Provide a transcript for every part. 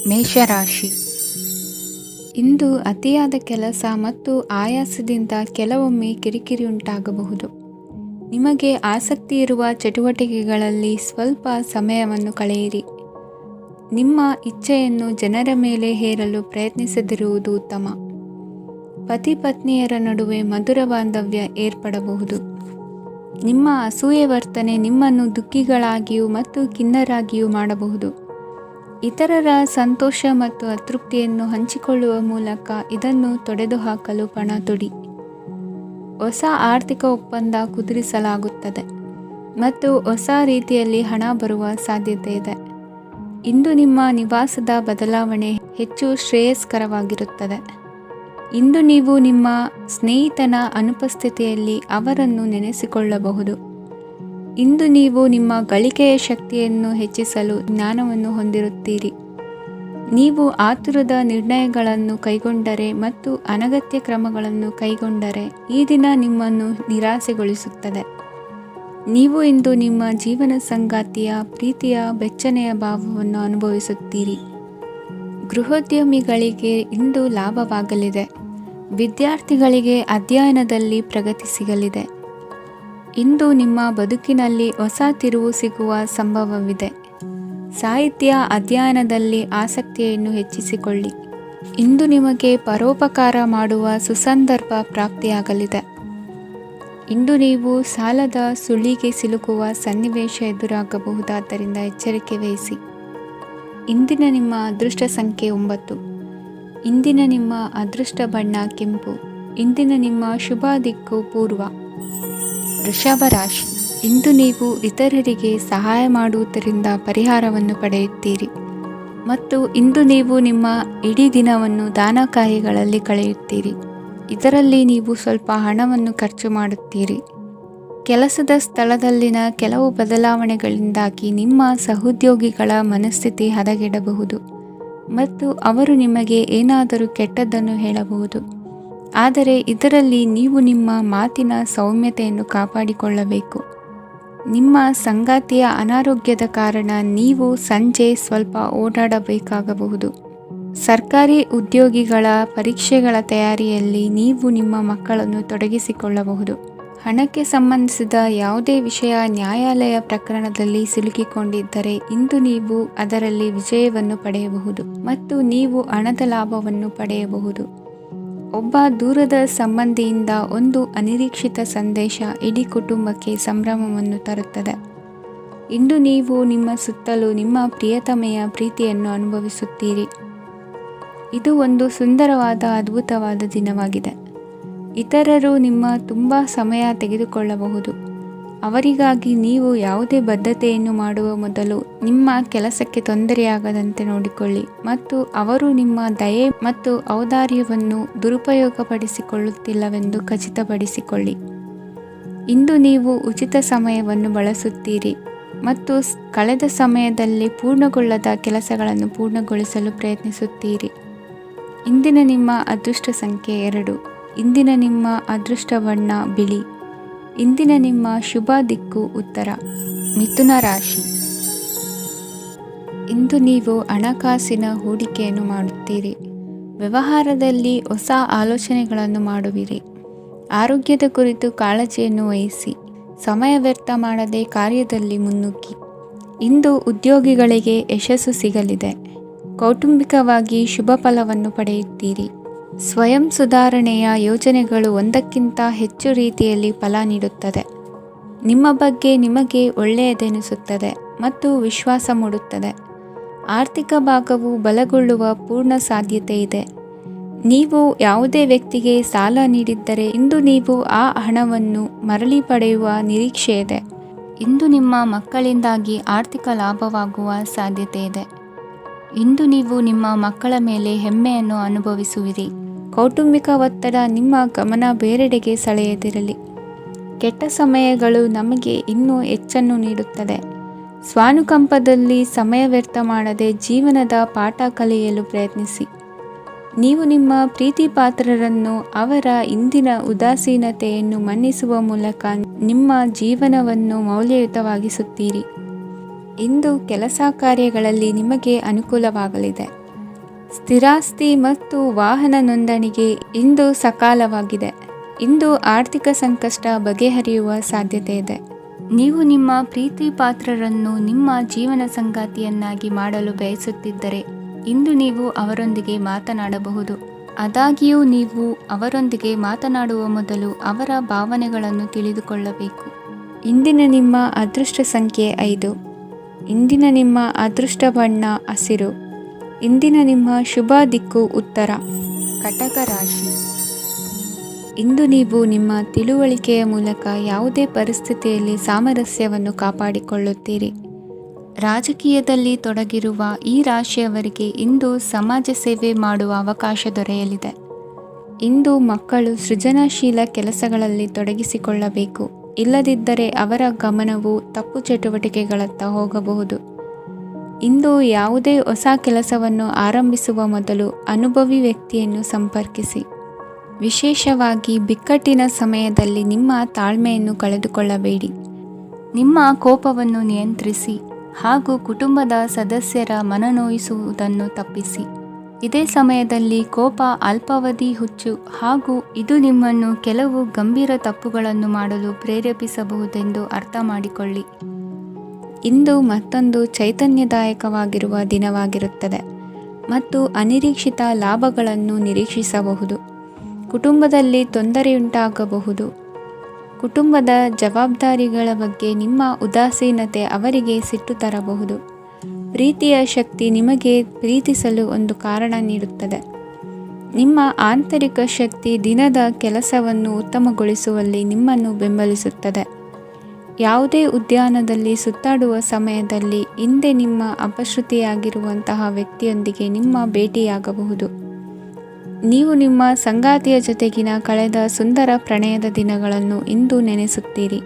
ಮೇಷರಾಶಿ. ಇಂದು ಅತಿಯಾದ ಕೆಲಸ ಮತ್ತು ಆಯಾಸದಿಂದ ಕೆಲವೊಮ್ಮೆ ಕಿರಿಕಿರಿ ಉಂಟಾಗಬಹುದು. ನಿಮಗೆ ಆಸಕ್ತಿ ಇರುವ ಚಟುವಟಿಕೆಗಳಲ್ಲಿ ಸ್ವಲ್ಪ ಸಮಯವನ್ನು ಕಳೆಯಿರಿ. ನಿಮ್ಮ ಇಚ್ಛೆಯನ್ನು ಜನರ ಮೇಲೆ ಹೇರಲು ಪ್ರಯತ್ನಿಸದಿರುವುದು ಉತ್ತಮ. ಪತಿ ಪತ್ನಿಯರ ನಡುವೆ ಮಧುರ ಬಾಂಧವ್ಯ ಏರ್ಪಡಬಹುದು. ನಿಮ್ಮ ಅಸೂಯೆ ವರ್ತನೆ ನಿಮ್ಮನ್ನು ದುಃಖಿಗಳಾಗಿಯೂ ಮತ್ತು ಖಿನ್ನರಾಗಿಯೂ ಮಾಡಬಹುದು. ಇತರರ ಸಂತೋಷ ಮತ್ತು ಅತೃಪ್ತಿಯನ್ನು ಹಂಚಿಕೊಳ್ಳುವ ಮೂಲಕ ಇದನ್ನು ತೊಡೆದುಹಾಕಲು ಪಣ ತೊಡಿ. ಹೊಸ ಆರ್ಥಿಕ ಒಪ್ಪಂದ ಕುದುರಿಸಲಾಗುತ್ತದೆ ಮತ್ತು ಹೊಸ ರೀತಿಯಲ್ಲಿ ಹಣ ಬರುವ ಸಾಧ್ಯತೆ ಇದೆ. ಇಂದು ನಿಮ್ಮ ನಿವಾಸದ ಬದಲಾವಣೆ ಹೆಚ್ಚು ಶ್ರೇಯಸ್ಕರವಾಗಿರುತ್ತದೆ. ಇಂದು ನೀವು ನಿಮ್ಮ ಸ್ನೇಹಿತನ ಅನುಪಸ್ಥಿತಿಯಲ್ಲಿ ಅವರನ್ನು ನೆನೆಸಿಕೊಳ್ಳಬಹುದು. ಇಂದು ನೀವು ನಿಮ್ಮ ಗಳಿಕೆಯ ಶಕ್ತಿಯನ್ನು ಹೆಚ್ಚಿಸಲು ಜ್ಞಾನವನ್ನು ಹೊಂದಿರುತ್ತೀರಿ. ನೀವು ಆತುರದ ನಿರ್ಣಯಗಳನ್ನು ಕೈಗೊಂಡರೆ ಮತ್ತು ಅನಗತ್ಯ ಕ್ರಮಗಳನ್ನು ಕೈಗೊಂಡರೆ ಈ ದಿನ ನಿಮ್ಮನ್ನು ನಿರಾಸೆಗೊಳಿಸುತ್ತದೆ. ನೀವು ಇಂದು ನಿಮ್ಮ ಜೀವನ ಸಂಗಾತಿಯ ಪ್ರೀತಿಯ ಬೆಚ್ಚನೆಯ ಭಾವವನ್ನು ಅನುಭವಿಸುತ್ತೀರಿ. ಗೃಹೋದ್ಯಮಿಗಳಿಗೆ ಇಂದು ಲಾಭವಾಗಲಿದೆ. ವಿದ್ಯಾರ್ಥಿಗಳಿಗೆ ಅಧ್ಯಯನದಲ್ಲಿ ಪ್ರಗತಿ ಸಿಗಲಿದೆ. ಇಂದು ನಿಮ್ಮ ಬದುಕಿನಲ್ಲಿ ಹೊಸ ತಿರುವು ಸಿಗುವ ಸಂಭವವಿದೆ. ಸಾಹಿತ್ಯ ಅಧ್ಯಯನದಲ್ಲಿ ಆಸಕ್ತಿಯನ್ನು ಹೆಚ್ಚಿಸಿಕೊಳ್ಳಿ. ಇಂದು ನಿಮಗೆ ಪರೋಪಕಾರ ಮಾಡುವ ಸುಸಂದರ್ಭ ಪ್ರಾಪ್ತಿಯಾಗಲಿದೆ. ಇಂದು ನೀವು ಸಾಲದ ಸುಳಿಗೆ ಸಿಲುಕುವ ಸನ್ನಿವೇಶ ಎದುರಾಗಬಹುದಾದ್ದರಿಂದ ಎಚ್ಚರಿಕೆ ವಹಿಸಿ. ಇಂದಿನ ನಿಮ್ಮ ಅದೃಷ್ಟ ಸಂಖ್ಯೆ 9. ಇಂದಿನ ನಿಮ್ಮ ಅದೃಷ್ಟ ಬಣ್ಣ ಕೆಂಪು. ಇಂದಿನ ನಿಮ್ಮ ಶುಭ ದಿಕ್ಕು ಪೂರ್ವ. ವೃಷಭ ರಾಶಿ. ಇಂದು ನೀವು ಇತರರಿಗೆ ಸಹಾಯ ಮಾಡುವುದರಿಂದ ಪರಿಹಾರವನ್ನು ಪಡೆಯುತ್ತೀರಿ ಮತ್ತು ಇಂದು ನೀವು ನಿಮ್ಮ ಇಡೀ ದಿನವನ್ನು ದಾನ ಕಾರ್ಯಗಳಲ್ಲಿ ಕಳೆಯುತ್ತೀರಿ. ಇದರಲ್ಲಿ ನೀವು ಸ್ವಲ್ಪ ಹಣವನ್ನು ಖರ್ಚು ಮಾಡುತ್ತೀರಿ. ಕೆಲಸದ ಸ್ಥಳದಲ್ಲಿನ ಕೆಲವು ಬದಲಾವಣೆಗಳಿಂದಾಗಿ ನಿಮ್ಮ ಸಹೋದ್ಯೋಗಿಗಳ ಮನಸ್ಥಿತಿ ಹದಗೆಡಬಹುದು ಮತ್ತು ಅವರು ನಿಮಗೆ ಏನಾದರೂ ಕೆಟ್ಟದ್ದನ್ನು ಹೇಳಬಹುದು. ಆದರೆ ಇದರಲ್ಲಿ ನೀವು ನಿಮ್ಮ ಮಾತಿನ ಸೌಮ್ಯತೆಯನ್ನು ಕಾಪಾಡಿಕೊಳ್ಳಬೇಕು. ನಿಮ್ಮ ಸಂಗಾತಿಯ ಅನಾರೋಗ್ಯದ ಕಾರಣ ನೀವು ಸಂಜೆ ಸ್ವಲ್ಪ ಓಡಾಡಬೇಕಾಗಬಹುದು. ಸರ್ಕಾರಿ ಉದ್ಯೋಗಿಗಳ ಪರೀಕ್ಷೆಗಳ ತಯಾರಿಯಲ್ಲಿ ನೀವು ನಿಮ್ಮ ಮಕ್ಕಳನ್ನು ತೊಡಗಿಸಿಕೊಳ್ಳಬಹುದು. ಹಣಕ್ಕೆ ಸಂಬಂಧಿಸಿದ ಯಾವುದೇ ವಿಷಯ ನ್ಯಾಯಾಲಯ ಪ್ರಕರಣದಲ್ಲಿ ಸಿಲುಕಿಕೊಂಡಿದ್ದರೆ ಇಂದು ನೀವು ಅದರಲ್ಲಿ ವಿಜಯವನ್ನು ಪಡೆಯಬಹುದು ಮತ್ತು ನೀವು ಹಣದ ಲಾಭವನ್ನು ಪಡೆಯಬಹುದು. ಒಬ್ಬ ದೂರದ ಸಂಬಂಧಿಯಿಂದ ಒಂದು ಅನಿರೀಕ್ಷಿತ ಸಂದೇಶ ಇಡೀ ಕುಟುಂಬಕ್ಕೆ ಸಂಭ್ರಮವನ್ನು ತರುತ್ತದೆ. ಇಂದು ನೀವು ನಿಮ್ಮ ಸುತ್ತಲೂ ನಿಮ್ಮ ಪ್ರಿಯತಮೆಯ ಪ್ರೀತಿಯನ್ನು ಅನುಭವಿಸುತ್ತೀರಿ. ಇದು ಒಂದು ಸುಂದರವಾದ ಅದ್ಭುತವಾದ ದಿನವಾಗಿದೆ. ಇತರರು ನಿಮ್ಮ ತುಂಬ ಸಮಯ ತೆಗೆದುಕೊಳ್ಳಬಹುದು. ಅವರಿಗಾಗಿ ನೀವು ಯಾವುದೇ ಬದ್ಧತೆಯನ್ನು ಮಾಡುವ ಮೊದಲು ನಿಮ್ಮ ಕೆಲಸಕ್ಕೆ ತೊಂದರೆಯಾಗದಂತೆ ನೋಡಿಕೊಳ್ಳಿ ಮತ್ತು ಅವರು ನಿಮ್ಮ ದಯೆ ಮತ್ತು ಔದಾರ್ಯವನ್ನು ದುರುಪಯೋಗಪಡಿಸಿಕೊಳ್ಳುತ್ತಿಲ್ಲವೆಂದು ಖಚಿತಪಡಿಸಿಕೊಳ್ಳಿ. ಇಂದು ನೀವು ಉಚಿತ ಸಮಯವನ್ನು ಬಳಸುತ್ತೀರಿ ಮತ್ತು ಕಳೆದ ಸಮಯದಲ್ಲಿ ಪೂರ್ಣಗೊಳ್ಳದ ಕೆಲಸಗಳನ್ನು ಪೂರ್ಣಗೊಳಿಸಲು ಪ್ರಯತ್ನಿಸುತ್ತೀರಿ. ಇಂದಿನ ನಿಮ್ಮ ಅದೃಷ್ಟ ಸಂಖ್ಯೆ 2. ಇಂದಿನ ನಿಮ್ಮ ಅದೃಷ್ಟ ಬಣ್ಣ ಬಿಳಿ. ಇಂದಿನ ನಿಮ್ಮ ಶುಭ ದಿಕ್ಕು ಉತ್ತರ. ಮಿಥುನ ರಾಶಿ. ಇಂದು ನೀವು ಹಣಕಾಸಿನ ಹೂಡಿಕೆಯನ್ನು ಮಾಡುತ್ತೀರಿ. ವ್ಯವಹಾರದಲ್ಲಿ ಹೊಸ ಆಲೋಚನೆಗಳನ್ನು ಮಾಡುವಿರಿ. ಆರೋಗ್ಯದ ಕುರಿತು ಕಾಳಜಿಯನ್ನು ವಹಿಸಿ. ಸಮಯ ವ್ಯರ್ಥ ಮಾಡದೆ ಕಾರ್ಯದಲ್ಲಿ ಮುನ್ನುಗ್ಗಿ. ಇಂದು ಉದ್ಯೋಗಿಗಳಿಗೆ ಯಶಸ್ಸು ಸಿಗಲಿದೆ. ಕೌಟುಂಬಿಕವಾಗಿ ಶುಭ ಫಲವನ್ನು ಪಡೆಯುತ್ತೀರಿ. ಸ್ವಯಂ ಸುಧಾರಣೆಯ ಯೋಜನೆಗಳು ಒಂದಕ್ಕಿಂತ ಹೆಚ್ಚು ರೀತಿಯಲ್ಲಿ ಫಲ ನೀಡುತ್ತದೆ. ನಿಮ್ಮ ಬಗ್ಗೆ ನಿಮಗೆ ಒಳ್ಳೆಯದೆನಿಸುತ್ತದೆ ಮತ್ತು ವಿಶ್ವಾಸ ಮೂಡುತ್ತದೆ. ಆರ್ಥಿಕ ಭಾಗವು ಬಲಗೊಳ್ಳುವ ಪೂರ್ಣ ಸಾಧ್ಯತೆ ಇದೆ. ನೀವು ಯಾವುದೇ ವ್ಯಕ್ತಿಗೆ ಸಾಲ ನೀಡಿದ್ದರೆ ಇಂದು ನೀವು ಆ ಹಣವನ್ನು ಮರಳಿ ಪಡೆಯುವ ನಿರೀಕ್ಷೆ ಇದೆ. ಇಂದು ನಿಮ್ಮ ಮಕ್ಕಳಿಂದಾಗಿ ಆರ್ಥಿಕ ಲಾಭವಾಗುವ ಸಾಧ್ಯತೆ ಇದೆ. ಇಂದು ನೀವು ನಿಮ್ಮ ಮಕ್ಕಳ ಮೇಲೆ ಹೆಮ್ಮೆಯನ್ನು ಅನುಭವಿಸುವಿರಿ. ಕೌಟುಂಬಿಕ ಒತ್ತಡ ನಿಮ್ಮ ಗಮನ ಬೇರೆಡೆಗೆ ಸೆಳೆಯದಿರಲಿ. ಕೆಟ್ಟ ಸಮಯಗಳು ನಮಗೆ ಇನ್ನೂ ಹೆಚ್ಚನ್ನು ನೀಡುತ್ತದೆ. ಸ್ವಾನುಕಂಪದಲ್ಲಿ ಸಮಯ ವ್ಯರ್ಥ ಮಾಡದೆ ಜೀವನದ ಪಾಠ ಕಲಿಯಲು ಪ್ರಯತ್ನಿಸಿ. ನೀವು ನಿಮ್ಮ ಪ್ರೀತಿ ಪಾತ್ರರನ್ನು ಅವರ ಇಂದಿನ ಉದಾಸೀನತೆಯನ್ನು ಮನ್ನಿಸುವ ಮೂಲಕ ನಿಮ್ಮ ಜೀವನವನ್ನು ಮೌಲ್ಯಯುತವಾಗಿಸುತ್ತೀರಿ. ಇಂದು ಕೆಲಸ ಕಾರ್ಯಗಳಲ್ಲಿ ನಿಮಗೆ ಅನುಕೂಲವಾಗಲಿದೆ. ಸ್ಥಿರಾಸ್ತಿ ಮತ್ತು ವಾಹನ ನೋಂದಣಿಗೆ ಇಂದು ಸಕಾಲವಾಗಿದೆ. ಇಂದು ಆರ್ಥಿಕ ಸಂಕಷ್ಟ ಬಗೆಹರಿಯುವ ಸಾಧ್ಯತೆ ಇದೆ. ನೀವು ನಿಮ್ಮ ಪ್ರೀತಿ ಪಾತ್ರರನ್ನು ನಿಮ್ಮ ಜೀವನ ಸಂಗಾತಿಯನ್ನಾಗಿ ಮಾಡಲು ಬಯಸುತ್ತಿದ್ದರೆ ಇಂದು ನೀವು ಅವರೊಂದಿಗೆ ಮಾತನಾಡಬಹುದು. ಆದಾಗ್ಯೂ ನೀವು ಅವರೊಂದಿಗೆ ಮಾತನಾಡುವ ಮೊದಲು ಅವರ ಭಾವನೆಗಳನ್ನು ತಿಳಿದುಕೊಳ್ಳಬೇಕು. ಇಂದಿನ ನಿಮ್ಮ ಅದೃಷ್ಟ ಸಂಖ್ಯೆ 5. ಇಂದಿನ ನಿಮ್ಮ ಅದೃಷ್ಟ ಬಣ್ಣ ಹಸಿರು. ಇಂದಿನ ನಿಮ್ಮ ಶುಭ ದಿಕ್ಕು ಉತ್ತರ. ಕಟಕ ರಾಶಿ. ಇಂದು ನೀವು ನಿಮ್ಮ ತಿಳುವಳಿಕೆಯ ಮೂಲಕ ಯಾವುದೇ ಪರಿಸ್ಥಿತಿಯಲ್ಲಿ ಸಾಮರಸ್ಯವನ್ನು ಕಾಪಾಡಿಕೊಳ್ಳುತ್ತೀರಿ. ರಾಜಕೀಯದಲ್ಲಿ ತೊಡಗಿರುವ ಈ ರಾಶಿಯವರಿಗೆ ಇಂದು ಸಮಾಜ ಸೇವೆ ಮಾಡುವ ಅವಕಾಶ ದೊರೆಯಲಿದೆ. ಇಂದು ಮಕ್ಕಳು ಸೃಜನಶೀಲ ಕೆಲಸಗಳಲ್ಲಿ ತೊಡಗಿಸಿಕೊಳ್ಳಬೇಕು. ಇಲ್ಲದಿದ್ದರೆ ಅವರ ಗಮನವು ತಪ್ಪು ಚಟುವಟಿಕೆಗಳತ್ತ ಹೋಗಬಹುದು. ಇಂದು ಯಾವುದೇ ಹೊಸ ಕೆಲಸವನ್ನು ಆರಂಭಿಸುವ ಮೊದಲು ಅನುಭವಿ ವ್ಯಕ್ತಿಯನ್ನು ಸಂಪರ್ಕಿಸಿ. ವಿಶೇಷವಾಗಿ ಬಿಕ್ಕಟ್ಟಿನ ಸಮಯದಲ್ಲಿ ನಿಮ್ಮ ತಾಳ್ಮೆಯನ್ನು ಕಳೆದುಕೊಳ್ಳಬೇಡಿ. ನಿಮ್ಮ ಕೋಪವನ್ನು ನಿಯಂತ್ರಿಸಿ ಹಾಗೂ ಕುಟುಂಬದ ಸದಸ್ಯರ ಮನನೋಯಿಸುವುದನ್ನು ತಪ್ಪಿಸಿ. ಇದೇ ಸಮಯದಲ್ಲಿ ಕೋಪ ಅಲ್ಪಾವಧಿ ಹುಚ್ಚು ಹಾಗೂ ಇದು ನಿಮ್ಮನ್ನು ಕೆಲವು ಗಂಭೀರ ತಪ್ಪುಗಳನ್ನು ಮಾಡಲು ಪ್ರೇರೇಪಿಸಬಹುದೆಂದು ಅರ್ಥ ಮಾಡಿಕೊಳ್ಳಿ. ಇಂದು ಮತ್ತೊಂದು ಚೈತನ್ಯದಾಯಕವಾಗಿರುವ ದಿನವಾಗಿರುತ್ತದೆ ಮತ್ತು ಅನಿರೀಕ್ಷಿತ ಲಾಭಗಳನ್ನು ನಿರೀಕ್ಷಿಸಬಹುದು. ಕುಟುಂಬದಲ್ಲಿ ತೊಂದರೆಯುಂಟಾಗಬಹುದು. ಕುಟುಂಬದ ಜವಾಬ್ದಾರಿಗಳ ಬಗ್ಗೆ ನಿಮ್ಮ ಉದಾಸೀನತೆ ಅವರಿಗೆ ಸಿಟ್ಟು ತರಬಹುದು. ಪ್ರೀತಿಯ ಶಕ್ತಿ ನಿಮಗೆ ಪ್ರೀತಿಸಲು ಒಂದು ಕಾರಣ ನೀಡುತ್ತದೆ. ನಿಮ್ಮ ಆಂತರಿಕ ಶಕ್ತಿ ದಿನದ ಕೆಲಸವನ್ನು ಉತ್ತಮಗೊಳಿಸುವಲ್ಲಿ ನಿಮ್ಮನ್ನು ಬೆಂಬಲಿಸುತ್ತದೆ. ಯಾವುದೇ ಉದ್ಯಾನದಲ್ಲಿ ಸುತ್ತಾಡುವ ಸಮಯದಲ್ಲಿ ಹಿಂದೆ ನಿಮ್ಮ ಅಪಶ್ರುತಿಯಾಗಿರುವಂತಹ ವ್ಯಕ್ತಿಯೊಂದಿಗೆ ನಿಮ್ಮ ಭೇಟಿಯಾಗಬಹುದು. ನೀವು ನಿಮ್ಮ ಸಂಗಾತಿಯ ಜೊತೆಗಿನ ಕಳೆದ ಸುಂದರ ಪ್ರಣಯದ ದಿನಗಳನ್ನು ಇಂದು ನೆನೆಸುತ್ತೀರಿ.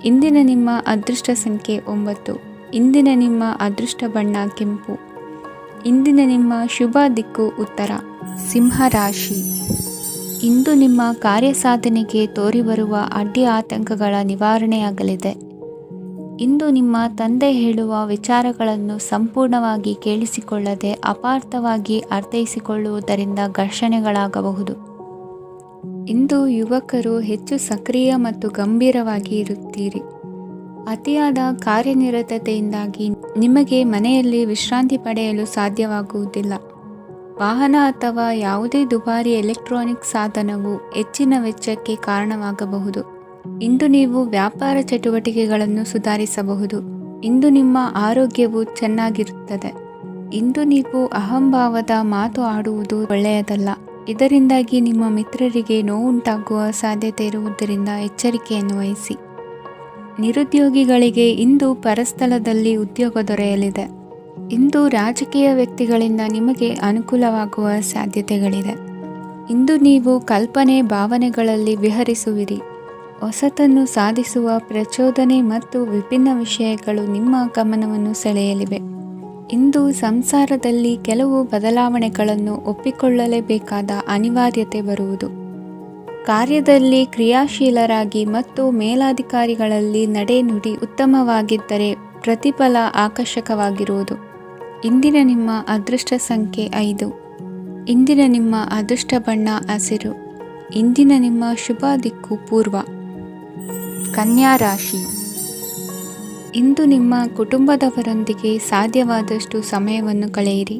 ಇಂದಿನ ನಿಮ್ಮ ಅದೃಷ್ಟ ಸಂಖ್ಯೆ 9. ಇಂದಿನ ನಿಮ್ಮ ಅದೃಷ್ಟ ಬಣ್ಣ ಕೆಂಪು. ಇಂದಿನ ನಿಮ್ಮ ಶುಭ ದಿಕ್ಕು ಉತ್ತರ. ಸಿಂಹರಾಶಿ. ಇಂದು ನಿಮ್ಮ ಕಾರ್ಯಸಾಧನೆಗೆ ತೋರಿಬರುವ ಅಡ್ಡಿ ಆತಂಕಗಳ ನಿವಾರಣೆಯಾಗಲಿದೆ. ಇಂದು ನಿಮ್ಮ ತಂದೆ ಹೇಳುವ ವಿಚಾರಗಳನ್ನು ಸಂಪೂರ್ಣವಾಗಿ ಕೇಳಿಸಿಕೊಳ್ಳದೆ ಅಪಾರ್ಥವಾಗಿ ಅರ್ಥೈಸಿಕೊಳ್ಳುವುದರಿಂದ ಘರ್ಷಣೆಗಳಾಗಬಹುದು. ಇಂದು ಯುವಕರು ಹೆಚ್ಚು ಸಕ್ರಿಯ ಮತ್ತು ಗಂಭೀರವಾಗಿ ಇರುತ್ತೀರಿ. ಅತಿಯಾದ ಕಾರ್ಯನಿರತತೆಯಿಂದಾಗಿ ನಿಮಗೆ ಮನೆಯಲ್ಲಿ ವಿಶ್ರಾಂತಿ ಪಡೆಯಲು ಸಾಧ್ಯವಾಗುವುದಿಲ್ಲ. ವಾಹನ ಅಥವಾ ಯಾವುದೇ ದುಬಾರಿ ಎಲೆಕ್ಟ್ರಾನಿಕ್ ಸಾಧನವು ಹೆಚ್ಚಿನ ವೆಚ್ಚಕ್ಕೆ ಕಾರಣವಾಗಬಹುದು. ಇಂದು ನೀವು ವ್ಯಾಪಾರ ಚಟುವಟಿಕೆಗಳನ್ನು ಸುಧಾರಿಸಬಹುದು. ಇಂದು ನಿಮ್ಮ ಆರೋಗ್ಯವು ಚೆನ್ನಾಗಿರುತ್ತದೆ. ಇಂದು ನೀವು ಅಹಂಭಾವದ ಮಾತು ಆಡುವುದು ಒಳ್ಳೆಯದಲ್ಲ. ಇದರಿಂದಾಗಿ ನಿಮ್ಮ ಮಿತ್ರರಿಗೆ ನೋವುಂಟಾಗುವ ಸಾಧ್ಯತೆ ಇರುವುದರಿಂದ ಎಚ್ಚರಿಕೆಯನ್ನು ವಹಿಸಿ. ನಿರುದ್ಯೋಗಿಗಳಿಗೆ ಇಂದು ಪರಸ್ಥಳದಲ್ಲಿ ಉದ್ಯೋಗ ದೊರೆಯಲಿದೆ. ಇಂದು ರಾಜಕೀಯ ವ್ಯಕ್ತಿಗಳಿಂದ ನಿಮಗೆ ಅನುಕೂಲವಾಗುವ ಸಾಧ್ಯತೆಗಳಿದೆ. ಇಂದು ನೀವು ಕಲ್ಪನೆ ಭಾವನೆಗಳಲ್ಲಿ ವಿಹರಿಸುವಿರಿ. ಹೊಸತನ್ನು ಸಾಧಿಸುವ ಪ್ರಚೋದನೆ ಮತ್ತು ವಿಭಿನ್ನ ವಿಷಯಗಳು ನಿಮ್ಮ ಗಮನವನ್ನು ಸೆಳೆಯಲಿವೆ. ಇಂದು ಸಂಸಾರದಲ್ಲಿ ಕೆಲವು ಬದಲಾವಣೆಗಳನ್ನು ಒಪ್ಪಿಕೊಳ್ಳಲೇಬೇಕಾದ ಅನಿವಾರ್ಯತೆ ಬರುವುದು. ಕಾರ್ಯದಲ್ಲಿ ಕ್ರಿಯಾಶೀಲರಾಗಿ ಮತ್ತು ಮೇಲಾಧಿಕಾರಿಗಳಲ್ಲಿ ನಡೆನುಡಿ ಉತ್ತಮವಾಗಿದ್ದರೆ ಪ್ರತಿಫಲ ಆಕರ್ಷಕವಾಗಿರುವುದು. ಇಂದಿನ ನಿಮ್ಮ ಅದೃಷ್ಟ ಸಂಖ್ಯೆ 5. ಇಂದಿನ ನಿಮ್ಮ ಅದೃಷ್ಟ ಬಣ್ಣ ಹಸಿರು. ಇಂದಿನ ನಿಮ್ಮ ಶುಭ ದಿಕ್ಕು ಪೂರ್ವ. ಕನ್ಯಾ ರಾಶಿ. ಇಂದು ನಿಮ್ಮ ಕುಟುಂಬದವರೊಂದಿಗೆ ಸಾಧ್ಯವಾದಷ್ಟು ಸಮಯವನ್ನು ಕಳೆಯಿರಿ.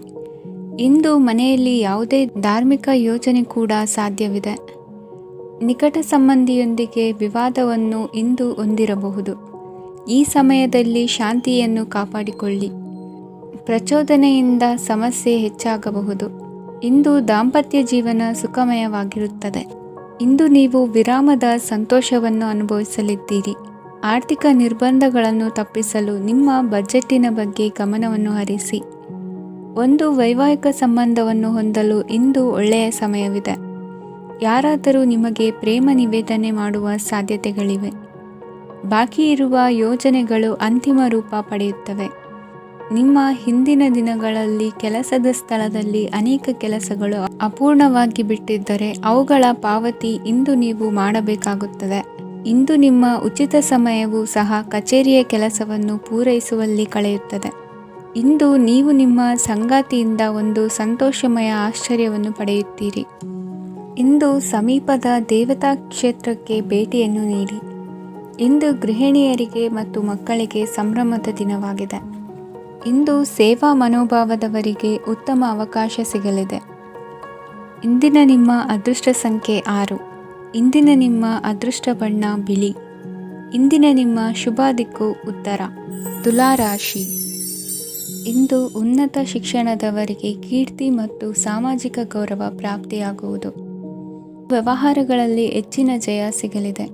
ಇಂದು ಮನೆಯಲ್ಲಿ ಯಾವುದೇ ಧಾರ್ಮಿಕ ಯೋಜನೆ ಕೂಡ ಸಾಧ್ಯವಿದೆ. ನಿಕಟ ಸಂಬಂಧಿಯೊಂದಿಗೆ ವಿವಾದವನ್ನು ಇಂದು ಹೊಂದಿರಬಹುದು. ಈ ಸಮಯದಲ್ಲಿ ಶಾಂತಿಯನ್ನು ಕಾಪಾಡಿಕೊಳ್ಳಿ. ಪ್ರಚೋದನೆಯಿಂದ ಸಮಸ್ಯೆ ಹೆಚ್ಚಾಗಬಹುದು. ಇಂದು ದಾಂಪತ್ಯ ಜೀವನ ಸುಖಮಯವಾಗಿರುತ್ತದೆ. ಇಂದು ನೀವು ವಿರಾಮದ ಸಂತೋಷವನ್ನು ಅನುಭವಿಸಲಿದ್ದೀರಿ. ಆರ್ಥಿಕ ನಿರ್ಬಂಧಗಳನ್ನು ತಪ್ಪಿಸಲು ನಿಮ್ಮ ಬಜೆಟ್ಟಿನ ಬಗ್ಗೆ ಗಮನವನ್ನು ಹರಿಸಿ. ಒಂದು ವೈವಾಹಿಕ ಸಂಬಂಧವನ್ನು ಹೊಂದಲು ಇಂದು ಒಳ್ಳೆಯ ಸಮಯವಿದೆ. ಯಾರಾದರೂ ನಿಮಗೆ ಪ್ರೇಮ ನಿವೇದನೆ ಮಾಡುವ ಸಾಧ್ಯತೆಗಳಿವೆ. ಬಾಕಿ ಇರುವ ಯೋಜನೆಗಳು ಅಂತಿಮ ರೂಪ ಪಡೆಯುತ್ತವೆ. ನಿಮ್ಮ ಹಿಂದಿನ ದಿನಗಳಲ್ಲಿ ಕೆಲಸದ ಸ್ಥಳದಲ್ಲಿ ಅನೇಕ ಕೆಲಸಗಳು ಅಪೂರ್ಣವಾಗಿ ಬಿಟ್ಟಿದ್ದರೆ ಅವುಗಳ ಪಾವತಿ ಇಂದು ನೀವು ಮಾಡಬೇಕಾಗುತ್ತದೆ. ಇಂದು ನಿಮ್ಮ ಉಚಿತ ಸಮಯವು ಸಹ ಕಚೇರಿಯ ಕೆಲಸವನ್ನು ಪೂರೈಸುವಲ್ಲಿ ಕಳೆಯುತ್ತದೆ. ಇಂದು ನೀವು ನಿಮ್ಮ ಸಂಗಾತಿಯಿಂದ ಒಂದು ಸಂತೋಷಮಯ ಆಶ್ಚರ್ಯವನ್ನು ಪಡೆಯುತ್ತೀರಿ. ಇಂದು ಸಮೀಪದ ದೇವತಾ ಕ್ಷೇತ್ರಕ್ಕೆ ಭೇಟಿಯನ್ನು ನೀಡಿ. ಇಂದು ಗೃಹಿಣಿಯರಿಗೆ ಮತ್ತು ಮಕ್ಕಳಿಗೆ ಸಂಭ್ರಮದ ದಿನವಾಗಿದೆ. ಇಂದು ಸೇವಾ ಮನೋಭಾವದವರಿಗೆ ಉತ್ತಮ ಅವಕಾಶ ಸಿಗಲಿದೆ. ಇಂದಿನ ನಿಮ್ಮ ಅದೃಷ್ಟ ಸಂಖ್ಯೆ 6. ಇಂದಿನ ನಿಮ್ಮ ಅದೃಷ್ಟ ಬಣ್ಣ ಬಿಳಿ. ಇಂದಿನ ನಿಮ್ಮ ಶುಭ ದಿಕ್ಕು ಉತ್ತರ. ತುಲಾ ರಾಶಿ. ಇಂದು ಉನ್ನತ ಶಿಕ್ಷಣದವರಿಗೆ ಕೀರ್ತಿ ಮತ್ತು ಸಾಮಾಜಿಕ ಗೌರವ ಪ್ರಾಪ್ತಿಯಾಗುವುದು. ವ್ಯವಹಾರಗಳಲ್ಲಿ ಹೆಚ್ಚಿನ ಜಯ ಸಿಗಲಿದೆ.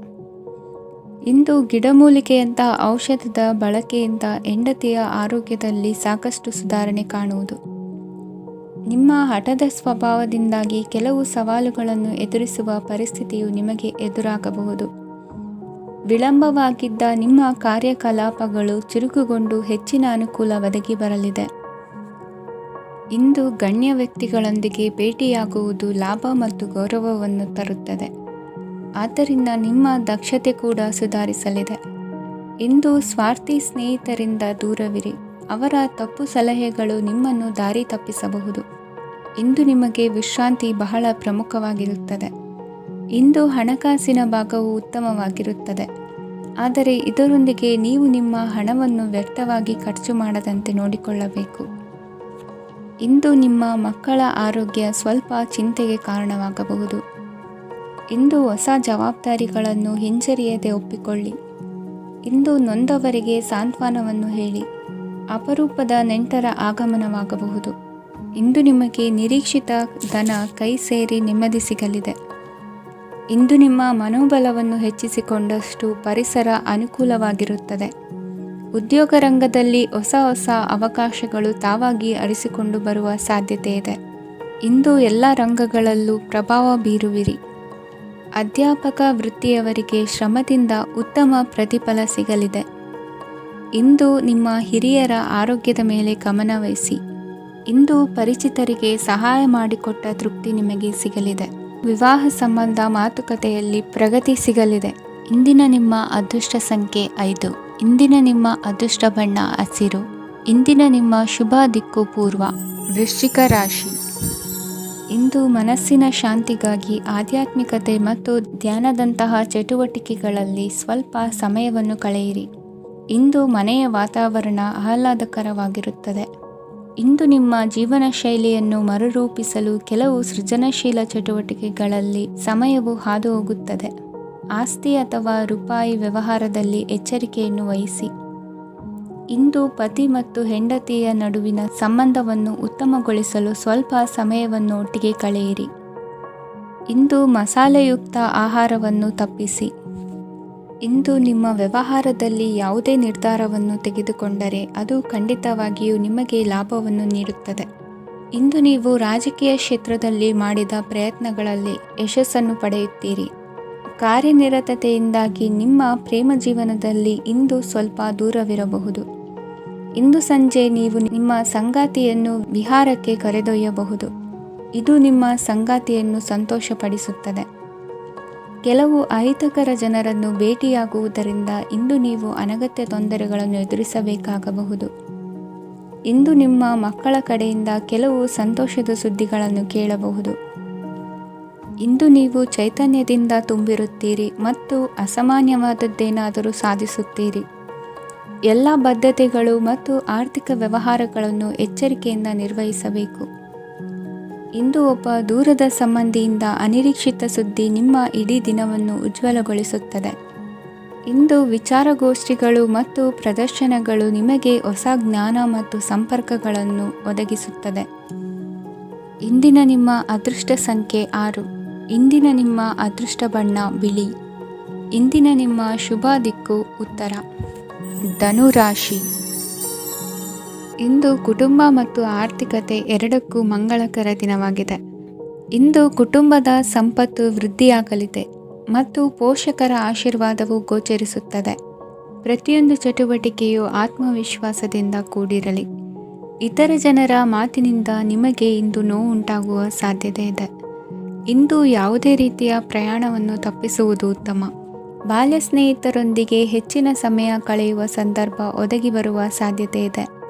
ಇಂದು ಗಿಡಮೂಲಿಕೆಯಂತಹ ಔಷಧದ ಬಳಕೆಯಿಂದ ಹೆಂಡತಿಯ ಆರೋಗ್ಯದಲ್ಲಿ ಸಾಕಷ್ಟು ಸುಧಾರಣೆ ಕಾಣುವುದು. ನಿಮ್ಮ ಹಠದ ಸ್ವಭಾವದಿಂದಾಗಿ ಕೆಲವು ಸವಾಲುಗಳನ್ನು ಎದುರಿಸುವ ಪರಿಸ್ಥಿತಿಯು ನಿಮಗೆ ಎದುರಾಗಬಹುದು. ವಿಳಂಬವಾಗಿದ್ದ ನಿಮ್ಮ ಕಾರ್ಯಕಲಾಪಗಳು ಚುರುಕುಗೊಂಡು ಹೆಚ್ಚಿನ ಅನುಕೂಲ ಒದಗಿ ಬರಲಿದೆ. ಇಂದು ಗಣ್ಯ ವ್ಯಕ್ತಿಗಳೊಂದಿಗೆ ಭೇಟಿಯಾಗುವುದು ಲಾಭ ಮತ್ತು ಗೌರವವನ್ನು ತರುತ್ತದೆ. ಆದ್ದರಿಂದ ನಿಮ್ಮ ದಕ್ಷತೆ ಕೂಡ ಸುಧಾರಿಸಲಿದೆ. ಇಂದು ಸ್ವಾರ್ಥಿ ಸ್ನೇಹಿತರಿಂದ ದೂರವಿರಿ. ಅವರ ತಪ್ಪು ಸಲಹೆಗಳು ನಿಮ್ಮನ್ನು ದಾರಿ ತಪ್ಪಿಸಬಹುದು. ಇಂದು ನಿಮಗೆ ವಿಶ್ರಾಂತಿ ಬಹಳ ಪ್ರಮುಖವಾಗಿರುತ್ತದೆ. ಇಂದು ಹಣಕಾಸಿನ ಭಾಗವು ಉತ್ತಮವಾಗಿರುತ್ತದೆ. ಆದರೆ ಇದರೊಂದಿಗೆ ನೀವು ನಿಮ್ಮ ಹಣವನ್ನು ವ್ಯರ್ಥವಾಗಿ ಖರ್ಚು ಮಾಡದಂತೆ ನೋಡಿಕೊಳ್ಳಬೇಕು. ಇಂದು ನಿಮ್ಮ ಮಕ್ಕಳ ಆರೋಗ್ಯ ಸ್ವಲ್ಪ ಚಿಂತೆಗೆ ಕಾರಣವಾಗಬಹುದು. ಇಂದು ಹೊಸ ಜವಾಬ್ದಾರಿಗಳನ್ನು ಹಿಂಜರಿಯದೆ ಒಪ್ಪಿಕೊಳ್ಳಿ. ಇಂದು ನೊಂದವರಿಗೆ ಸಾಂತ್ವನವನ್ನು ಹೇಳಿ. ಅಪರೂಪದ ನೆಂಟರ ಆಗಮನವಾಗಬಹುದು. ಇಂದು ನಿಮಗೆ ನಿರೀಕ್ಷಿತ ಧನ ಕೈ ಸೇರಿ ನೆಮ್ಮದಿ ಸಿಗಲಿದೆ. ಇಂದು ನಿಮ್ಮ ಮನೋಬಲವನ್ನು ಹೆಚ್ಚಿಸಿಕೊಂಡಷ್ಟು ಪರಿಸರ ಅನುಕೂಲವಾಗಿರುತ್ತದೆ. ಉದ್ಯೋಗ ರಂಗದಲ್ಲಿ ಹೊಸ ಹೊಸ ಅವಕಾಶಗಳು ತಾವಾಗಿ ಅರಿಸಿಕೊಂಡು ಬರುವ ಸಾಧ್ಯತೆ ಇದೆ. ಇಂದು ಎಲ್ಲ ರಂಗಗಳಲ್ಲೂ ಪ್ರಭಾವ ಬೀರುವಿರಿ. ಅಧ್ಯಾಪಕ ವೃತ್ತಿಯವರಿಗೆ ಶ್ರಮದಿಂದ ಉತ್ತಮ ಪ್ರತಿಫಲ ಸಿಗಲಿದೆ. ಇಂದು ನಿಮ್ಮ ಹಿರಿಯರ ಆರೋಗ್ಯದ ಮೇಲೆ ಗಮನವಹಿಸಿ. ಇಂದು ಪರಿಚಿತರಿಗೆ ಸಹಾಯ ಮಾಡಿಕೊಟ್ಟ ತೃಪ್ತಿ ನಿಮಗೆ ಸಿಗಲಿದೆ. ವಿವಾಹ ಸಂಬಂಧ ಮಾತುಕತೆಯಲ್ಲಿ ಪ್ರಗತಿ ಸಿಗಲಿದೆ. ಇಂದಿನ ನಿಮ್ಮ ಅದೃಷ್ಟ ಸಂಖ್ಯೆ 5. ಇಂದಿನ ನಿಮ್ಮ ಅದೃಷ್ಟ ಬಣ್ಣ ಹಸಿರು. ಇಂದಿನ ನಿಮ್ಮ ಶುಭ ದಿಕ್ಕು ಪೂರ್ವ. ವೃಶ್ಚಿಕ ರಾಶಿ. ಇಂದು ಮನಸ್ಸಿನ ಶಾಂತಿಗಾಗಿ ಆಧ್ಯಾತ್ಮಿಕತೆ ಮತ್ತು ಧ್ಯಾನದಂತಹ ಚಟುವಟಿಕೆಗಳಲ್ಲಿ ಸ್ವಲ್ಪ ಸಮಯವನ್ನು ಕಳೆಯಿರಿ. ಇಂದು ಮನೆಯ ವಾತಾವರಣ ಆಹ್ಲಾದಕರವಾಗಿರುತ್ತದೆ. ಇಂದು ನಿಮ್ಮ ಜೀವನ ಶೈಲಿಯನ್ನು ಮರುರೂಪಿಸಲು ಕೆಲವು ಸೃಜನಶೀಲ ಚಟುವಟಿಕೆಗಳಲ್ಲಿ ಸಮಯವು ಹಾದುಹೋಗುತ್ತದೆ. ಆಸ್ತಿ ಅಥವಾ ರೂಪಾಯಿ ವ್ಯವಹಾರದಲ್ಲಿ ಎಚ್ಚರಿಕೆಯನ್ನು ವಹಿಸಿ. ಇಂದು ಪತಿ ಮತ್ತು ಹೆಂಡತಿಯ ನಡುವಿನ ಸಂಬಂಧವನ್ನು ಉತ್ತಮಗೊಳಿಸಲು ಸ್ವಲ್ಪ ಸಮಯವನ್ನು ಒಟ್ಟಿಗೆ ಕಳೆಯಿರಿ. ಇಂದು ಮಸಾಲೆಯುಕ್ತ ಆಹಾರವನ್ನು ತಪ್ಪಿಸಿ. ಇಂದು ನಿಮ್ಮ ವ್ಯವಹಾರದಲ್ಲಿ ಯಾವುದೇ ನಿರ್ಧಾರವನ್ನು ತೆಗೆದುಕೊಂಡರೆ ಅದು ಖಂಡಿತವಾಗಿಯೂ ನಿಮಗೆ ಲಾಭವನ್ನು ನೀಡುತ್ತದೆ. ಇಂದು ನೀವು ರಾಜಕೀಯ ಕ್ಷೇತ್ರದಲ್ಲಿ ಮಾಡಿದ ಪ್ರಯತ್ನಗಳಲ್ಲಿ ಯಶಸ್ಸನ್ನು ಪಡೆಯುತ್ತೀರಿ. ಕಾರ್ಯನಿರತತೆಯಿಂದಾಗಿ ನಿಮ್ಮ ಪ್ರೇಮ ಜೀವನದಲ್ಲಿ ಇಂದು ಸ್ವಲ್ಪ ದೂರವಿರಬಹುದು. ಇಂದು ಸಂಜೆ ನೀವು ನಿಮ್ಮ ಸಂಗಾತಿಯನ್ನು ವಿಹಾರಕ್ಕೆ ಕರೆದೊಯ್ಯಬಹುದು. ಇದು ನಿಮ್ಮ ಸಂಗಾತಿಯನ್ನು ಸಂತೋಷಪಡಿಸುತ್ತದೆ. ಕೆಲವು ಅಹಿತಕರ ಜನರನ್ನು ಭೇಟಿಯಾಗುವುದರಿಂದ ಇಂದು ನೀವು ಅನಗತ್ಯ ತೊಂದರೆಗಳನ್ನು ಎದುರಿಸಬೇಕಾಗಬಹುದು. ಇಂದು ನಿಮ್ಮ ಮಕ್ಕಳ ಕಡೆಯಿಂದ ಕೆಲವು ಸಂತೋಷದ ಸುದ್ದಿಗಳನ್ನು ಕೇಳಬಹುದು. ಇಂದು ನೀವು ಚೈತನ್ಯದಿಂದ ತುಂಬಿರುತ್ತೀರಿ ಮತ್ತು ಅಸಾಮಾನ್ಯವಾದದ್ದೇನಾದರೂ ಸಾಧಿಸುತ್ತೀರಿ. ಎಲ್ಲ ಬದ್ಧತೆಗಳು ಮತ್ತು ಆರ್ಥಿಕ ವ್ಯವಹಾರಗಳನ್ನು ಎಚ್ಚರಿಕೆಯಿಂದ ನಿರ್ವಹಿಸಬೇಕು. ಇಂದು ಒಬ್ಬ ದೂರದ ಸಂಬಂಧಿಯಿಂದ ಅನಿರೀಕ್ಷಿತ ಸುದ್ದಿ ನಿಮ್ಮ ಇಡೀ ದಿನವನ್ನು ಉಜ್ವಲಗೊಳಿಸುತ್ತದೆ. ಇಂದು ವಿಚಾರಗೋಷ್ಠಿಗಳು ಮತ್ತು ಪ್ರದರ್ಶನಗಳು ನಿಮಗೆ ಹೊಸ ಜ್ಞಾನ ಮತ್ತು ಸಂಪರ್ಕಗಳನ್ನು ಒದಗಿಸುತ್ತದೆ. ಇಂದಿನ ನಿಮ್ಮ ಅದೃಷ್ಟ ಸಂಖ್ಯೆ 6. ಇಂದಿನ ನಿಮ್ಮ ಅದೃಷ್ಟ ಬಣ್ಣ ಬಿಳಿ. ಇಂದಿನ ನಿಮ್ಮ ಶುಭ ದಿಕ್ಕು ಉತ್ತರ. ಧನು ರಾಶಿ. ಇಂದು ಕುಟುಂಬ ಮತ್ತು ಆರ್ಥಿಕತೆ ಎರಡಕ್ಕೂ ಮಂಗಳಕರ ದಿನವಾಗಿದೆ. ಇಂದು ಕುಟುಂಬದ ಸಂಪತ್ತು ವೃದ್ಧಿಯಾಗಲಿದೆ ಮತ್ತು ಪೋಷಕರ ಆಶೀರ್ವಾದವು ಗೋಚರಿಸುತ್ತದೆ. ಪ್ರತಿಯೊಂದು ಚಟುವಟಿಕೆಯು ಆತ್ಮವಿಶ್ವಾಸದಿಂದ ಕೂಡಿರಲಿ. ಇತರ ಜನರ ಮಾತಿನಿಂದ ನಿಮಗೆ ಇಂದು ನೋವುಂಟಾಗುವ ಸಾಧ್ಯತೆ ಇದೆ. ಇಂದು ಯಾವುದೇ ರೀತಿಯ ಪ್ರಯಾಣವನ್ನು ತಪ್ಪಿಸುವುದು ಉತ್ತಮ. ಬಾಲ್ಯ ಸ್ನೇಹಿತರೊಂದಿಗೆ ಹೆಚ್ಚಿನ ಸಮಯ ಕಳೆಯುವ ಸಂದರ್ಭ ಒದಗಿ ಬರುವ ಸಾಧ್ಯತೆ ಇದೆ.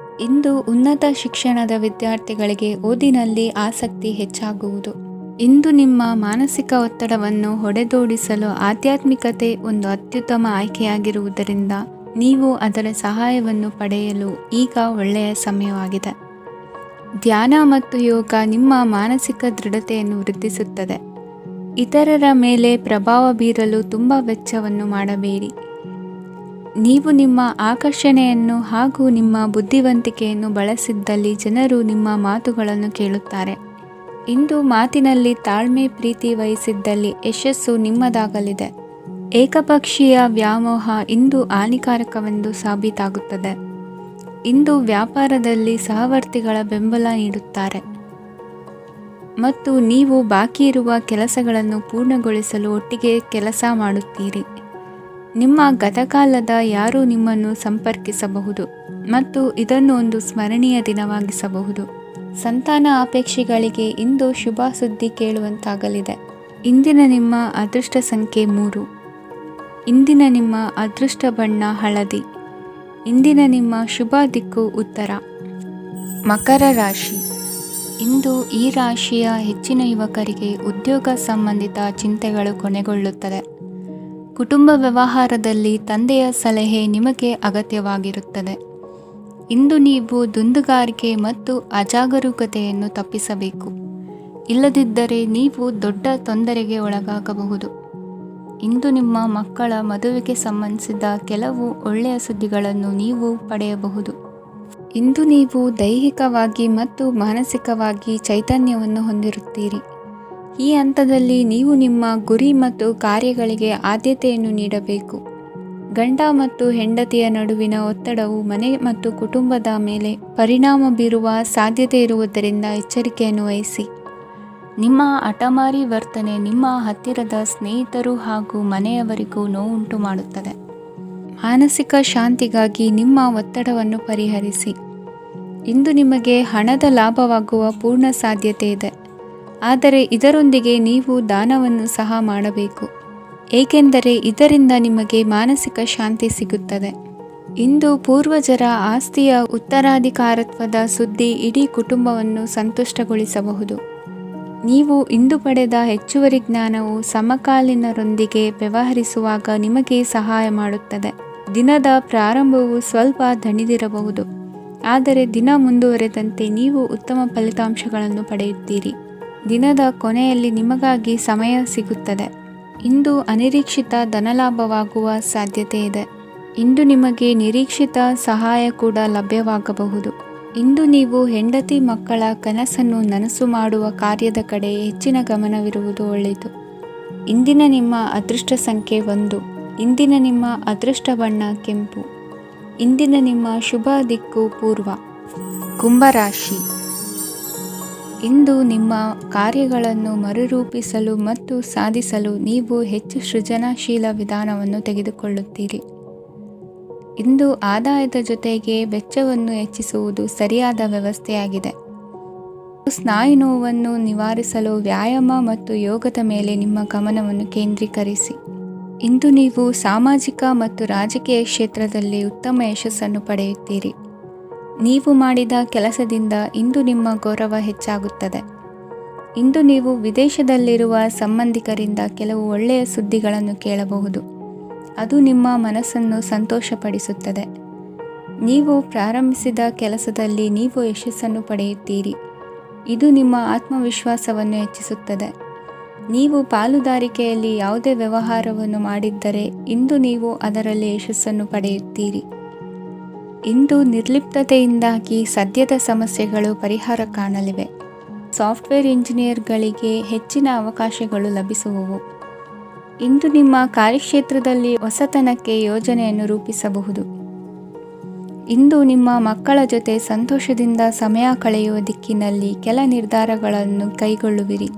ಇಂದು ಉನ್ನತ ಶಿಕ್ಷಣದ ವಿದ್ಯಾರ್ಥಿಗಳಿಗೆ ಓದಿನಲ್ಲಿ ಆಸಕ್ತಿ ಹೆಚ್ಚಾಗುವುದು. ಇಂದು ನಿಮ್ಮ ಮಾನಸಿಕ ಒತ್ತಡವನ್ನು ಹೊಡೆದೋಡಿಸಲು ಆಧ್ಯಾತ್ಮಿಕತೆ ಒಂದು ಅತ್ಯುತ್ತಮ ಆಯ್ಕೆಯಾಗಿರುವುದರಿಂದ ನೀವು ಅದರ ಸಹಾಯವನ್ನು ಪಡೆಯಲು ಈಗ ಒಳ್ಳೆಯ ಸಮಯವಾಗಿದೆ. ಧ್ಯಾನ ಮತ್ತು ಯೋಗ ನಿಮ್ಮ ಮಾನಸಿಕ ದೃಢತೆಯನ್ನು ವೃದ್ಧಿಸುತ್ತದೆ. ಇತರರ ಮೇಲೆ ಪ್ರಭಾವ ಬೀರಲು ತುಂಬ ವೆಚ್ಚವನ್ನು ಮಾಡಬೇಡಿ. ನೀವು ನಿಮ್ಮ ಆಕರ್ಷಣೆಯನ್ನು ಹಾಗೂ ನಿಮ್ಮ ಬುದ್ಧಿವಂತಿಕೆಯನ್ನು ಬಳಸಿದ್ದಲ್ಲಿ ಜನರು ನಿಮ್ಮ ಮಾತುಗಳನ್ನು ಕೇಳುತ್ತಾರೆ. ಇಂದು ಮಾತಿನಲ್ಲಿ ತಾಳ್ಮೆ ಪ್ರೀತಿ ವಹಿಸಿದ್ದಲ್ಲಿ ಯಶಸ್ಸು ನಿಮ್ಮದಾಗಲಿದೆ. ಏಕಪಕ್ಷೀಯ ವ್ಯಾಮೋಹ ಇಂದು ಹಾನಿಕಾರಕವೆಂದು ಸಾಬೀತಾಗುತ್ತದೆ. ಇಂದು ವ್ಯಾಪಾರದಲ್ಲಿ ಸಹವರ್ತಿಗಳ ಬೆಂಬಲ ನೀಡುತ್ತಾರೆ ಮತ್ತು ನೀವು ಬಾಕಿ ಇರುವ ಕೆಲಸಗಳನ್ನು ಪೂರ್ಣಗೊಳಿಸಲು ಒಟ್ಟಿಗೆ ಕೆಲಸ ಮಾಡುತ್ತೀರಿ. ನಿಮ್ಮ ಗತಕಾಲದ ಯಾರೂ ನಿಮ್ಮನ್ನು ಸಂಪರ್ಕಿಸಬಹುದು ಮತ್ತು ಇದನ್ನು ಒಂದು ಸ್ಮರಣೀಯ ದಿನವಾಗಿಸಬಹುದು. ಸಂತಾನ ಅಪೇಕ್ಷೆಗಳಿಗೆ ಇಂದು ಶುಭ ಸುದ್ದಿ ಕೇಳುವಂತಾಗಲಿದೆ. ಇಂದಿನ ನಿಮ್ಮ ಅದೃಷ್ಟ ಸಂಖ್ಯೆ 3. ಇಂದಿನ ನಿಮ್ಮ ಅದೃಷ್ಟ ಬಣ್ಣ ಹಳದಿ. ಇಂದಿನ ನಿಮ್ಮ ಶುಭ ದಿಕ್ಕು ಉತ್ತರ. ಮಕರ ರಾಶಿ. ಇಂದು ಈ ರಾಶಿಯ ಹೆಚ್ಚಿನ ಯುವಕರಿಗೆ ಉದ್ಯೋಗ ಸಂಬಂಧಿತ ಚಿಂತೆಗಳು ಕೊನೆಗೊಳ್ಳುತ್ತದೆ. ಕುಟುಂಬ ವ್ಯವಹಾರದಲ್ಲಿ ತಂದೆಯ ಸಲಹೆ ನಿಮಗೆ ಅಗತ್ಯವಾಗಿರುತ್ತದೆ. ಇಂದು ನೀವು ದುಂದುಗಾರಿಕೆ ಮತ್ತು ಅಜಾಗರೂಕತೆಯನ್ನು ತಪ್ಪಿಸಬೇಕು. ಇಲ್ಲದಿದ್ದರೆ ನೀವು ದೊಡ್ಡ ತೊಂದರೆಗೆ ಒಳಗಾಗಬಹುದು. ಇಂದು ನಿಮ್ಮ ಮಕ್ಕಳ ಮದುವೆಗೆ ಸಂಬಂಧಿಸಿದ ಕೆಲವು ಒಳ್ಳೆಯ ಸುದ್ದಿಗಳನ್ನು ನೀವು ಪಡೆಯಬಹುದು. ಇಂದು ನೀವು ದೈಹಿಕವಾಗಿ ಮತ್ತು ಮಾನಸಿಕವಾಗಿ ಚೈತನ್ಯವನ್ನು ಹೊಂದಿರುತ್ತೀರಿ. ಈ ಹಂತದಲ್ಲಿ ನೀವು ನಿಮ್ಮ ಗುರಿ ಮತ್ತು ಕಾರ್ಯಗಳಿಗೆ ಆದ್ಯತೆಯನ್ನು ನೀಡಬೇಕು. ಗಂಡ ಮತ್ತು ಹೆಂಡತಿಯ ನಡುವಿನ ಒತ್ತಡವು ಮನೆ ಮತ್ತು ಕುಟುಂಬದ ಮೇಲೆ ಪರಿಣಾಮ ಬೀರುವ ಸಾಧ್ಯತೆ ಇರುವುದರಿಂದ ಎಚ್ಚರಿಕೆಯನ್ನು ವಹಿಸಿ. ನಿಮ್ಮ ಹಠಮಾರಿ ವರ್ತನೆ ನಿಮ್ಮ ಹತ್ತಿರದ ಸ್ನೇಹಿತರು ಹಾಗೂ ಮನೆಯವರಿಗೂ ನೋವುಂಟು ಮಾಡುತ್ತದೆ. ಮಾನಸಿಕ ಶಾಂತಿಗಾಗಿ ನಿಮ್ಮ ಒತ್ತಡವನ್ನು ಪರಿಹರಿಸಿ. ಇಂದು ನಿಮಗೆ ಹಣದ ಲಾಭವಾಗುವ ಪೂರ್ಣ ಸಾಧ್ಯತೆ ಇದೆ. ಆದರೆ ಇದರೊಂದಿಗೆ ನೀವು ದಾನವನ್ನು ಸಹ ಮಾಡಬೇಕು, ಏಕೆಂದರೆ ಇದರಿಂದ ನಿಮಗೆ ಮಾನಸಿಕ ಶಾಂತಿ ಸಿಗುತ್ತದೆ. ಇಂದು ಪೂರ್ವಜರ ಆಸ್ತಿಯ ಉತ್ತರಾಧಿಕಾರತ್ವದ ಸುದ್ದಿ ಇಡೀ ಕುಟುಂಬವನ್ನು ಸಂತುಷ್ಟಗೊಳಿಸಬಹುದು. ನೀವು ಇಂದು ಪಡೆದ ಹೆಚ್ಚುವರಿ ಜ್ಞಾನವು ಸಮಕಾಲೀನರೊಂದಿಗೆ ವ್ಯವಹರಿಸುವಾಗ ನಿಮಗೆ ಸಹಾಯ ಮಾಡುತ್ತದೆ. ದಿನದ ಪ್ರಾರಂಭವು ಸ್ವಲ್ಪ ದಣಿದಿರಬಹುದು, ಆದರೆ ದಿನ ಮುಂದುವರೆದಂತೆ ನೀವು ಉತ್ತಮ ಫಲಿತಾಂಶಗಳನ್ನು ಪಡೆಯುತ್ತೀರಿ. ದಿನದ ಕೊನೆಯಲ್ಲಿ ನಿಮಗಾಗಿ ಸಮಯ ಸಿಗುತ್ತದೆ. ಇಂದು ಅನಿರೀಕ್ಷಿತ ಧನಲಾಭವಾಗುವ ಸಾಧ್ಯತೆ ಇದೆ. ಇಂದು ನಿಮಗೆ ನಿರೀಕ್ಷಿತ ಸಹಾಯ ಕೂಡ ಲಭ್ಯವಾಗಬಹುದು. ಇಂದು ನೀವು ಹೆಂಡತಿ ಮಕ್ಕಳ ಕನಸನ್ನು ನನಸು ಮಾಡುವ ಕಾರ್ಯದ ಕಡೆ ಹೆಚ್ಚಿನ ಗಮನವಿರುವುದು ಒಳ್ಳೆಯದು. ಇಂದಿನ ನಿಮ್ಮ ಅದೃಷ್ಟ ಸಂಖ್ಯೆ 1. ಇಂದಿನ ನಿಮ್ಮ ಅದೃಷ್ಟ ಬಣ್ಣ ಕೆಂಪು. ಇಂದಿನ ನಿಮ್ಮ ಶುಭ ದಿಕ್ಕು ಪೂರ್ವ. ಕುಂಭರಾಶಿ. ಇಂದು ನಿಮ್ಮ ಕಾರ್ಯಗಳನ್ನು ಮರುರೂಪಿಸಲು ಮತ್ತು ಸಾಧಿಸಲು ನೀವು ಹೆಚ್ಚು ಸೃಜನಶೀಲ ವಿಧಾನವನ್ನು ತೆಗೆದುಕೊಳ್ಳುತ್ತೀರಿ. ಇಂದು ಆದಾಯದ ಜೊತೆಗೆ ವೆಚ್ಚವನ್ನು ಹೆಚ್ಚಿಸುವುದು ಸರಿಯಾದ ವ್ಯವಸ್ಥೆಯಾಗಿದೆ. ಸ್ನಾಯು ನೋವನ್ನು ನಿವಾರಿಸಲು ವ್ಯಾಯಾಮ ಮತ್ತು ಯೋಗದ ಮೇಲೆ ನಿಮ್ಮ ಗಮನವನ್ನು ಕೇಂದ್ರೀಕರಿಸಿ. ಇಂದು ನೀವು ಸಾಮಾಜಿಕ ಮತ್ತು ರಾಜಕೀಯ ಕ್ಷೇತ್ರದಲ್ಲಿ ಉತ್ತಮ ಯಶಸ್ಸನ್ನು ಪಡೆಯುತ್ತೀರಿ. ನೀವು ಮಾಡಿದ ಕೆಲಸದಿಂದ ಇಂದು ನಿಮ್ಮ ಗೌರವ ಹೆಚ್ಚಾಗುತ್ತದೆ. ಇಂದು ನೀವು ವಿದೇಶದಲ್ಲಿರುವ ಸಂಬಂಧಿಕರಿಂದ ಕೆಲವು ಒಳ್ಳೆಯ ಸುದ್ದಿಗಳನ್ನು ಕೇಳಬಹುದು. ಅದು ನಿಮ್ಮ ಮನಸ್ಸನ್ನು ಸಂತೋಷಪಡಿಸುತ್ತದೆ. ನೀವು ಪ್ರಾರಂಭಿಸಿದ ಕೆಲಸದಲ್ಲಿ ನೀವು ಯಶಸ್ಸನ್ನು ಪಡೆಯುತ್ತೀರಿ. ಇದು ನಿಮ್ಮ ಆತ್ಮವಿಶ್ವಾಸವನ್ನು ಹೆಚ್ಚಿಸುತ್ತದೆ. ನೀವು ಪಾಲುದಾರಿಕೆಯಲ್ಲಿ ಯಾವುದೇ ವ್ಯವಹಾರವನ್ನು ಮಾಡಿದ್ದರೆ ಇಂದು ನೀವು ಅದರಲ್ಲಿ ಯಶಸ್ಸನ್ನು ಪಡೆಯುತ್ತೀರಿ. ಇಂದು ನಿರ್ಲಿಪ್ತತೆಯಿಂದಾಗಿ ಸದ್ಯದ ಸಮಸ್ಯೆಗಳು ಪರಿಹಾರ ಕಾಣಲಿವೆ. ಸಾಫ್ಟ್ವೇರ್ ಇಂಜಿನಿಯರ್ಗಳಿಗೆ ಹೆಚ್ಚಿನ ಅವಕಾಶಗಳು ಲಭಿಸುವವು. ಇಂದು ನಿಮ್ಮ ಕಾರ್ಯಕ್ಷೇತ್ರದಲ್ಲಿ ಹೊಸತನಕ್ಕೆ ಯೋಜನೆಯನ್ನು ರೂಪಿಸಬಹುದು. ಇಂದು ನಿಮ್ಮ ಮಕ್ಕಳ ಜೊತೆ ಸಂತೋಷದಿಂದ ಸಮಯ ಕಳೆಯುವ ದಿಕ್ಕಿನಲ್ಲಿ ಕೆಲ ನಿರ್ಧಾರಗಳನ್ನು ಕೈಗೊಳ್ಳುವಿರಿ.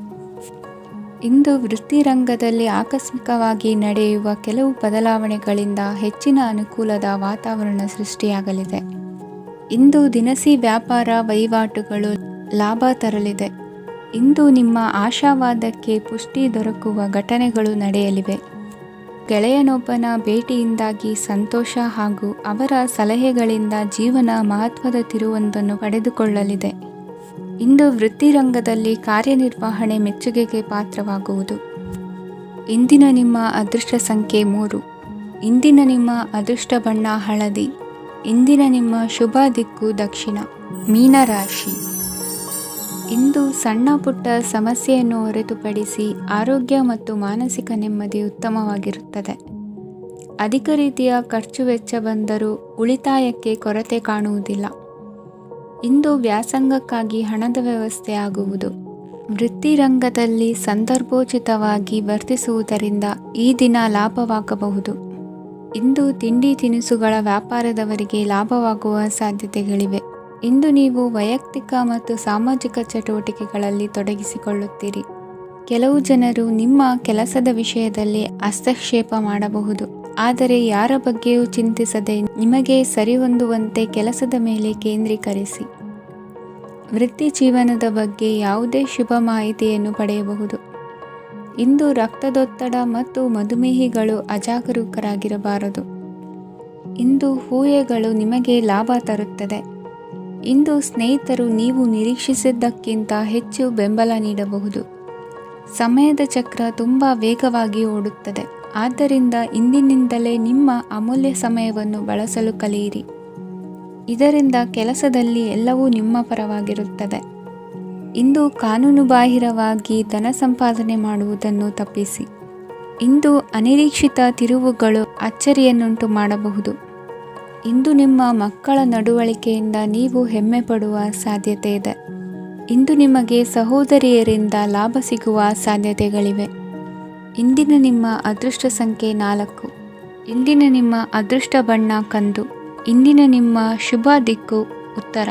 ಇಂದು ವೃತ್ತಿರಂಗದಲ್ಲಿ ಆಕಸ್ಮಿಕವಾಗಿ ನಡೆಯುವ ಕೆಲವು ಬದಲಾವಣೆಗಳಿಂದ ಹೆಚ್ಚಿನ ಅನುಕೂಲದ ವಾತಾವರಣ ಸೃಷ್ಟಿಯಾಗಲಿದೆ. ಇಂದು ದಿನಸಿ ವ್ಯಾಪಾರ ವಹಿವಾಟುಗಳು ಲಾಭ ತರಲಿದೆ. ಇಂದು ನಿಮ್ಮ ಆಶಾವಾದಕ್ಕೆ ಪುಷ್ಟಿ ದೊರಕುವ ಘಟನೆಗಳು ನಡೆಯಲಿವೆ. ಗೆಳೆಯನೊಬ್ಬನ ಭೇಟಿಯಿಂದಾಗಿ ಸಂತೋಷ ಹಾಗೂ ಅವರ ಸಲಹೆಗಳಿಂದ ಜೀವನ ಮಹತ್ವದ ತಿರುವೊಂದನ್ನು ಪಡೆದುಕೊಳ್ಳಲಿದೆ. ಇಂದು ವೃತ್ತಿರಂಗದಲ್ಲಿ ಕಾರ್ಯನಿರ್ವಹಣೆ ಮೆಚ್ಚುಗೆಗೆ ಪಾತ್ರವಾಗುವುದು. ಇಂದಿನ ನಿಮ್ಮ ಅದೃಷ್ಟ ಸಂಖ್ಯೆ 3. ಇಂದಿನ ನಿಮ್ಮ ಅದೃಷ್ಟ ಬಣ್ಣ ಹಳದಿ. ಇಂದಿನ ನಿಮ್ಮ ಶುಭ ದಿಕ್ಕು ದಕ್ಷಿಣ. ಮೀನರಾಶಿ. ಇಂದು ಸಣ್ಣ ಪುಟ್ಟ ಸಮಸ್ಯೆಯನ್ನು ಹೊರತುಪಡಿಸಿ ಆರೋಗ್ಯ ಮತ್ತು ಮಾನಸಿಕ ನೆಮ್ಮದಿ ಉತ್ತಮವಾಗಿರುತ್ತದೆ. ಅಧಿಕ ರೀತಿಯ ಖರ್ಚು ವೆಚ್ಚ ಬಂದರೂ ಉಳಿತಾಯಕ್ಕೆ ಕೊರತೆ ಕಾಣುವುದಿಲ್ಲ. ಇಂದು ವ್ಯಾಸಂಗಕ್ಕಾಗಿ ಹಣದ ವ್ಯವಸ್ಥೆ ಆಗುವುದು. ವೃತ್ತಿರಂಗದಲ್ಲಿ ಸಂದರ್ಭೋಚಿತವಾಗಿ ವರ್ತಿಸುವುದರಿಂದ ಈ ದಿನ ಲಾಭವಾಗಬಹುದು. ಇಂದು ತಿಂಡಿ ತಿನಿಸುಗಳ ವ್ಯಾಪಾರದವರಿಗೆ ಲಾಭವಾಗುವ ಸಾಧ್ಯತೆಗಳಿವೆ. ಇಂದು ನೀವು ವೈಯಕ್ತಿಕ ಮತ್ತು ಸಾಮಾಜಿಕ ಚಟುವಟಿಕೆಗಳಲ್ಲಿ ತೊಡಗಿಸಿಕೊಳ್ಳುತ್ತೀರಿ. ಕೆಲವು ಜನರು ನಿಮ್ಮ ಕೆಲಸದ ವಿಷಯದಲ್ಲಿ ಹಸ್ತಕ್ಷೇಪ ಮಾಡಬಹುದು. ಆದರೆ ಯಾರ ಬಗ್ಗೆಯೂ ಚಿಂತಿಸದೆ ನಿಮಗೆ ಸರಿಹೊಂದುವಂತೆ ಕೆಲಸದ ಮೇಲೆ ಕೇಂದ್ರೀಕರಿಸಿ. ವೃತ್ತಿ ಜೀವನದ ಬಗ್ಗೆ ಯಾವುದೇ ಶುಭ ಮಾಹಿತಿಯನ್ನು ಪಡೆಯಬಹುದು. ಇಂದು ರಕ್ತದೊತ್ತಡ ಮತ್ತು ಮಧುಮೇಹಿಗಳು ಅಜಾಗರೂಕರಾಗಿರಬಾರದು. ಇಂದು ಊಹೆಗಳು ನಿಮಗೆ ಲಾಭ ತರುತ್ತದೆ. ಇಂದು ಸ್ನೇಹಿತರು ನೀವು ನಿರೀಕ್ಷಿಸಿದ್ದಕ್ಕಿಂತ ಹೆಚ್ಚು ಬೆಂಬಲ ನೀಡಬಹುದು. ಸಮಯದ ಚಕ್ರ ತುಂಬ ವೇಗವಾಗಿ ಓಡುತ್ತದೆ. ಆದ್ದರಿಂದ ಇಂದಿನಿಂದಲೇ ನಿಮ್ಮ ಅಮೂಲ್ಯ ಸಮಯವನ್ನು ಬಳಸಲು ಕಲಿಯಿರಿ. ಇದರಿಂದ ಕೆಲಸದಲ್ಲಿ ಎಲ್ಲವೂ ನಿಮ್ಮ ಪರವಾಗಿರುತ್ತದೆ. ಇಂದು ಕಾನೂನುಬಾಹಿರವಾಗಿ ಧನ ಸಂಪಾದನೆ ಮಾಡುವುದನ್ನು ತಪ್ಪಿಸಿ. ಇಂದು ಅನಿರೀಕ್ಷಿತ ತಿರುವುಗಳು ಅಚ್ಚರಿಯನ್ನುಂಟು ಮಾಡಬಹುದು. ಇಂದು ನಿಮ್ಮ ಮಕ್ಕಳ ನಡವಳಿಕೆಯಿಂದ ನೀವು ಹೆಮ್ಮೆ ಪಡುವ ಸಾಧ್ಯತೆ ಇದೆ. ಇಂದು ನಿಮಗೆ ಸಹೋದರಿಯರಿಂದ ಲಾಭ ಸಿಗುವ ಸಾಧ್ಯತೆಗಳಿವೆ. ಇಂದಿನ ನಿಮ್ಮ ಅದೃಷ್ಟ ಸಂಖ್ಯೆ 4. ಇಂದಿನ ನಿಮ್ಮ ಅದೃಷ್ಟ ಬಣ್ಣ ಕಂದು. ಇಂದಿನ ನಿಮ್ಮ ಶುಭ ದಿಕ್ಕು ಉತ್ತರ.